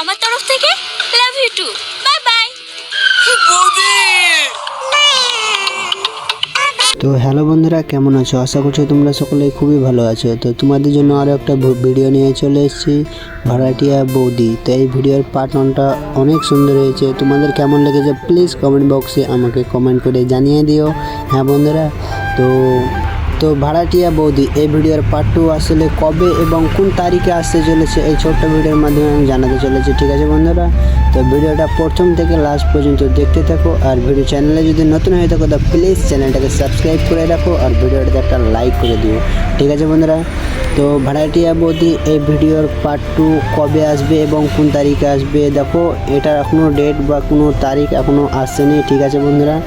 আমার তরফ থেকে love you too. Bye bye. তো হ্যালো বন্ধুরা, কেমন আছো? আশা করছি তোমরা সকলেই খুবই ভালো আছো। তো তোমাদের জন্য আরও একটা ভিডিও নিয়ে চলে এসেছি, ভাড়াটিয়া বৌদি। তো এই ভিডিওর পার্ট 1টা অনেক সুন্দর হয়েছে। তোমাদের কেমন লেগেছে প্লিজ কমেন্ট বক্সে আমাকে কমেন্ট করে জানিয়ে দিও। হ্যাঁ বন্ধুরা, তো ভাড়াটিয়া বৌদি এই ভিডিওর পার্ট 2 আসলে কবে এবং কোন তারিখে আসতে চলেছে এই ছোট্ট ভিডিওর মাধ্যমে আমি জানাতে চলেছি। ঠিক আছে বন্ধুরা, তো ভিডিওটা প্রথম থেকে লাস্ট পর্যন্ত দেখতে থাকো। আর ভিডিও চ্যানেলে যদি নতুন হয়ে থাকো তো প্লিজ চ্যানেলটাকে সাবস্ক্রাইব করে রাখো আর ভিডিওটাতে একটা লাইক করে দিও। ঠিক আছে বন্ধুরা, তো ভাড়াটিয়া বৌদি এই ভিডিওর পার্ট 2 কবে আসবে এবং কোন তারিখে আসবে, দেখো এটার এখনও ডেট বা কোনো তারিখ এখনও আসেনি। ঠিক আছে বন্ধুরা,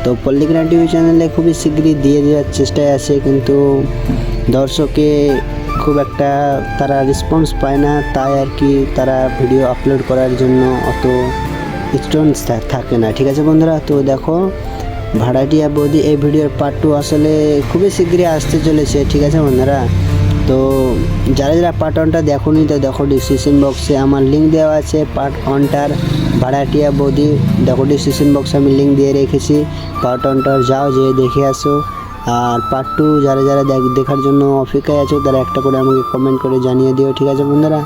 তো পল্লিগ্রাম টিভি চ্যানেলে খুবই শীঘ্রই দিয়ে দেওয়ার চেষ্টায় আছে, কিন্তু দর্শকে খুব একটা তারা রেসপন্স পায় না, তাই আর কি তারা ভিডিও আপলোড করার জন্য অত স্টোনস থাকে না। ঠিক আছে বন্ধুরা, তো দেখো ভাড়াটিয়া বৌদি এই ভিডিওর পার্ট 2 আসলে খুবই শীঘ্রই আসতে চলেছে। ঠিক আছে বন্ধুরা, তো যারা যারা পার্ট 1টা দেখোনি তো দেখো ডিসক্রিপশন বক্সে আমার লিঙ্ক দেওয়া আছে পার্ট 1টার। ভাড়াটিয়া বৌদি দেখো ডিসক্রিপশন বক্সে আমি লিঙ্ক দিয়ে রেখেছি, পার্ট 1টার যাও যেয়ে দেখে আসো। আর পার্ট 2 যারা যারা দেখার জন্য অপেক্ষায় আছো তারা একটা করে আমাকে কমেন্ট করে জানিয়ে দিও। ঠিক আছে বন্ধুরা,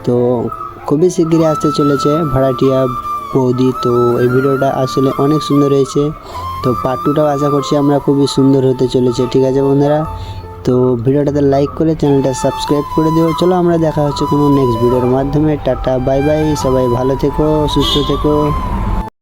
তো খুবই শীঘ্রই আসতে চলেছে ভাড়াটিয়া বৌদি। তো এই ভিডিওটা আসলে অনেক সুন্দর হয়েছে, তো পার্ট 2টাও আশা করছি আমরা খুবই সুন্দর হতে চলেছে। ঠিক আছে বন্ধুরা, তো ভিডিওটাতে লাইক করে চ্যানেলটা সাবস্ক্রাইব করে দিও। চলো আমরা দেখা হচ্ছে কোনো নেক্সট ভিডিওর মাধ্যমে। টাটা বাই বাই, সবাই ভালো থেকো, সুস্থ থেকো।